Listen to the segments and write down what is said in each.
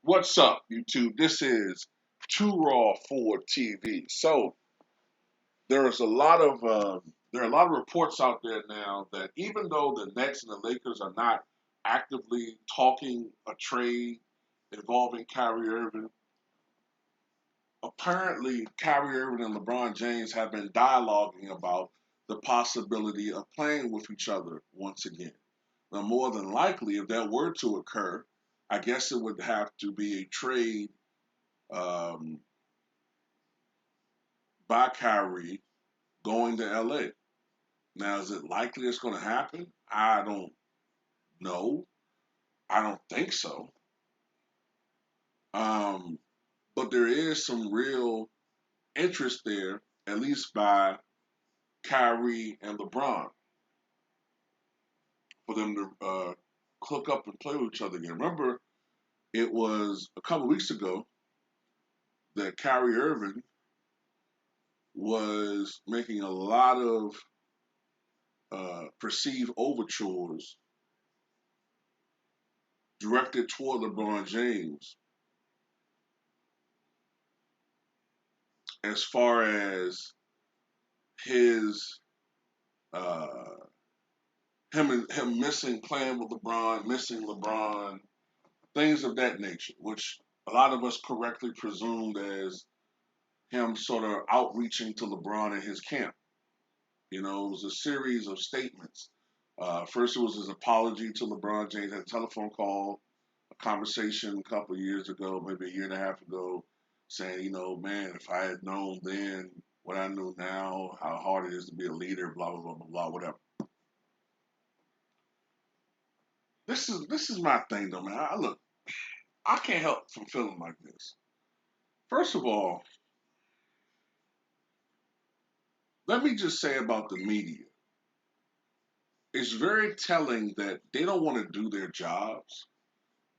What's up, YouTube? This is Too Raw for TV. So there's a lot of there are a lot of reports out there now that even though the Nets and the Lakers are not actively talking a trade involving Kyrie Irving, apparently Kyrie Irving and LeBron James have been dialoguing about the possibility of playing with each other once again. Now, more than likely, if that were to occur, I guess it would have to be a trade um, by Kyrie going to LA. Now, is it likely it's going to happen? I don't know. I don't think so. Um, but there is some real interest there, at least by Kyrie and LeBron, for them to hook up and play with each other again. Remember, it was a couple weeks ago that Kyrie Irving was making a lot of perceived overtures directed toward LeBron James as far as his uh, him missing playing with LeBron, missing LeBron, things of that nature, which a lot of us correctly presumed as him sort of outreaching to LeBron and his camp. You know, it was a series of statements. First, it was his apology to LeBron James at a telephone call, a conversation a couple of years ago, maybe a year and a half ago, saying, you know, man, if I had known then what I know now, how hard it is to be a leader, blah blah blah blah blah, whatever. This is my thing though, man. Look, I can't help from feeling like this. First of all, let me just say about the media. It's very telling that they don't want to do their jobs.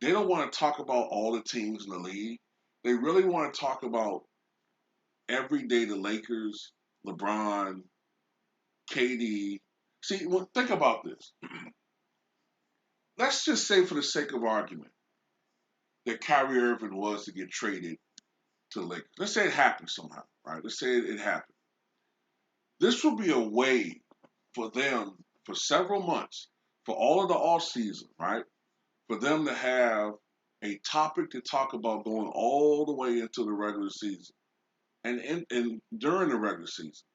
They don't want to talk about all the teams in the league. They really want to talk about every day the Lakers, LeBron, KD. See, think about this. Let's just say, for the sake of argument, that Kyrie Irving was to get traded to the Lakers. Let's say it happened somehow, right? Let's say it happened. This will be a way for them for several months, for all of the off season, right? For them to have a topic to talk about going all the way into the regular season and during the regular season.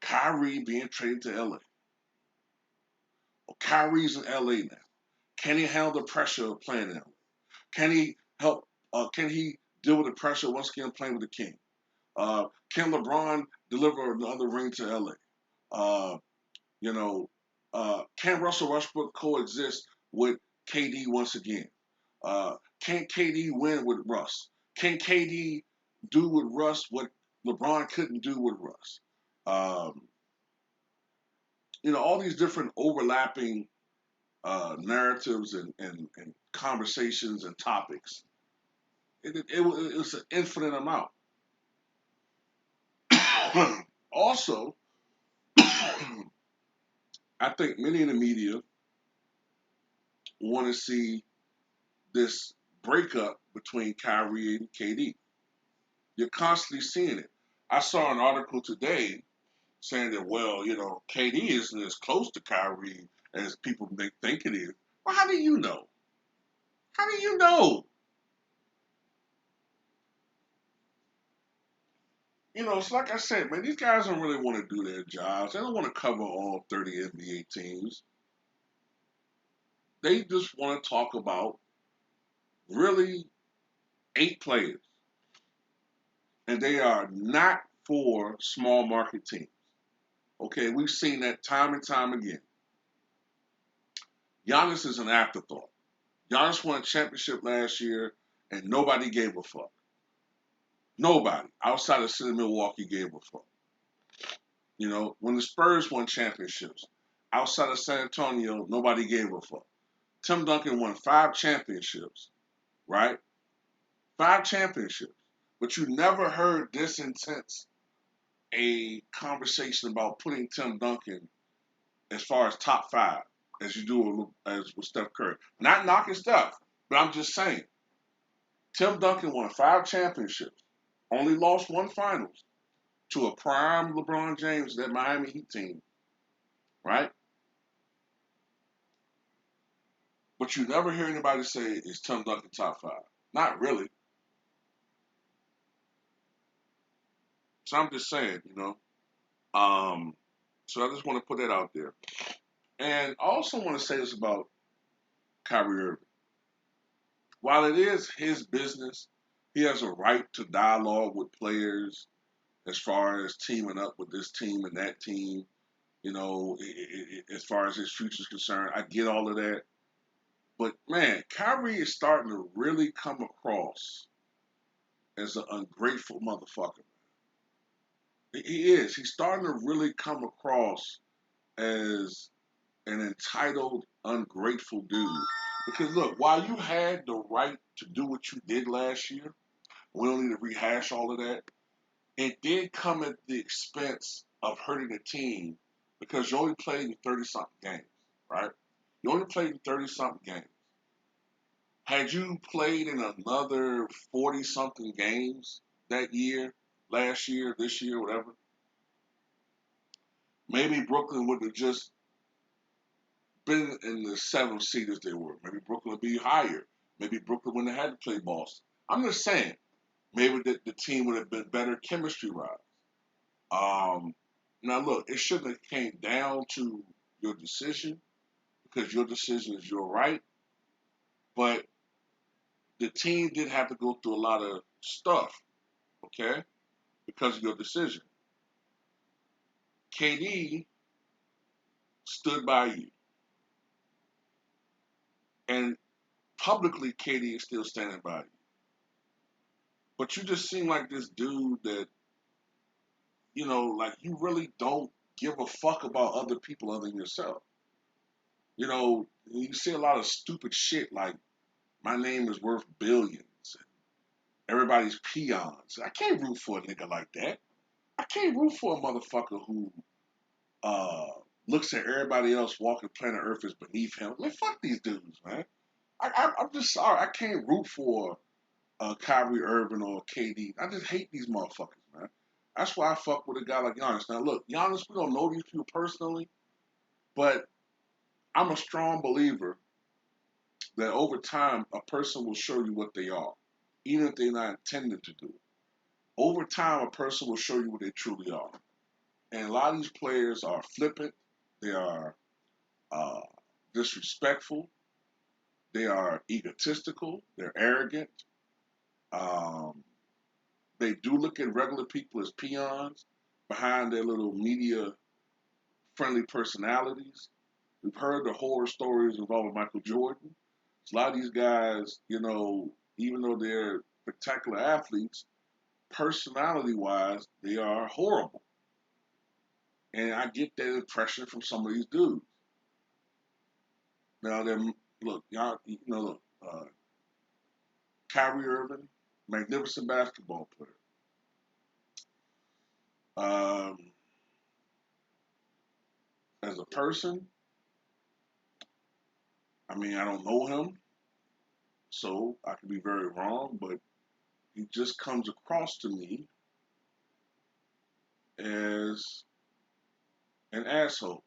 Kyrie being traded to LA. Well, Kyrie's in LA now. Can he handle the pressure of playing in LA? Can he help? Can he deal with the pressure once again playing with the King? Can LeBron deliver another ring to LA? Uh, you know, can Russell Westbrook coexist with KD once again? Can KD win with Russ? Can KD do with Russ what LeBron couldn't do with Russ? Um, all these different overlapping narratives and conversations and topics. It's an infinite amount. Also, I think many in the media want to see this breakup between Kyrie and KD. You're constantly seeing it. I saw an article today saying that, well, KD isn't as close to Kyrie as people may think it is. Well, how do you know? How do you know? It's like I said, man, these guys don't really want to do their jobs. They don't want to cover all 30 NBA teams. They just want to talk about really 8 players. And they are not for small market teams. Okay, we've seen that time and time again. Giannis is an afterthought. Giannis won a championship last year, and nobody gave a fuck. Nobody outside of city of Milwaukee gave a fuck. When the Spurs won championships, outside of San Antonio, nobody gave a fuck. Tim Duncan won 5 championships, right? 5 championships. But you never heard this intense a conversation about putting Tim Duncan as far as top 5 as you do as with Steph Curry. Not knocking Steph, but I'm just saying. Tim Duncan won 5 championships, only lost one finals to a prime LeBron James, that Miami Heat team, right? But you never hear anybody say, is Tim Duncan top 5? Not really. So I'm just saying, you know. So I just want to put that out there. And I also want to say this about Kyrie Irving. While it is his business, he has a right to dialogue with players as far as teaming up with this team and that team. You know, as far as his future is concerned, I get all of that. But man, Kyrie is starting to really come across as an ungrateful motherfucker. He is. He's starting to really come across as an entitled, ungrateful dude. Because look, while you had the right to do what you did last year, we don't need to rehash all of that. It did come at the expense of hurting the team because you only played in 30 something games, right? You only played in 30 something games. Had you played in another 40 something games that year, last year, this year, whatever, maybe Brooklyn would have just been in the 7th seed as they were. Maybe Brooklyn would be higher. Maybe Brooklyn wouldn't have had to play Boston. I'm just saying, maybe the team would have been better chemistry wise. Now look, it shouldn't have came down to your decision because your decision is your right, but the team did have to go through a lot of stuff, okay, because of your decision. KD stood by you, and publicly KD is still standing by you. But you just seem like this dude that, like you really don't give a fuck about other people other than yourself. You see a lot of stupid shit like my name is worth billions. Everybody's peons. I can't root for a nigga like that. I can't root for a motherfucker who uh, looks at everybody else walking planet Earth as beneath him. Man, fuck these dudes, man. I'm just sorry. I can't root for Kyrie Irving or KD. I just hate these motherfuckers, man. That's why I fuck with a guy like Giannis. Now, look, Giannis, we don't know these people personally, but I'm a strong believer that over time, a person will show you what they are, even if they're not intended to do it. Over time, a person will show you what they truly are. And a lot of these players are flippant, they are uh, disrespectful, they are egotistical, they're arrogant. Um, they do look at regular people as peons behind their little media friendly personalities. We've heard the horror stories involving Michael Jordan. So a lot of these guys, even though they're spectacular athletes, personality wise, they are horrible. And I get that impression from some of these dudes. Now, look, y'all, look, Kyrie Irving, magnificent basketball player. Um, as a person, I mean, I don't know him, so I could be very wrong, but he just comes across to me as an asshole,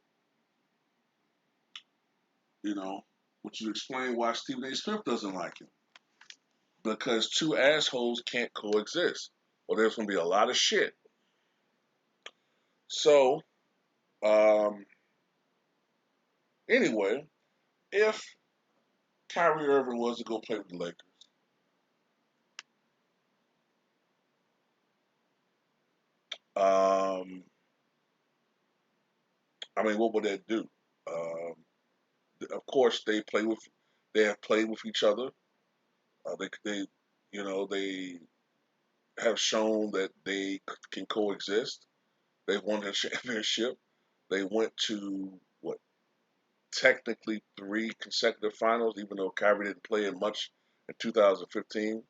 you know, which would explain why Stephen A. Smith doesn't like him. Because two assholes can't coexist, or there's going to be a lot of shit. So, um, anyway, if Kyrie Irving was to go play with the Lakers, um, I mean, what would that do? Um, of course, they have played with each other. They have shown that they can coexist. They've won a championship. They went to what technically 3 consecutive finals, even though Kyrie didn't play in much in 2015.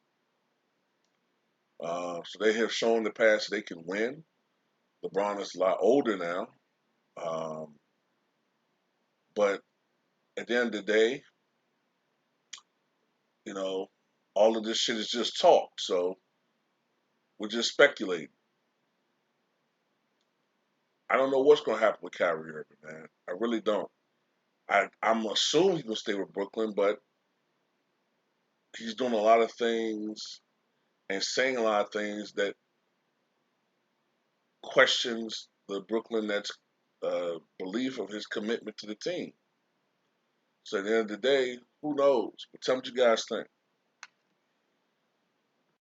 So they have shown in the past they can win. LeBron is a lot older now, um, but at the end of the day, you know, all of this shit is just talk. So we're just speculating. I don't know what's gonna happen with Kyrie Irving, man. I really don't. I'm assuming he's gonna stay with Brooklyn, but he's doing a lot of things and saying a lot of things that questions the Brooklyn Nets belief of his commitment to the team. So at the end of the day, who knows? But tell me what you guys think.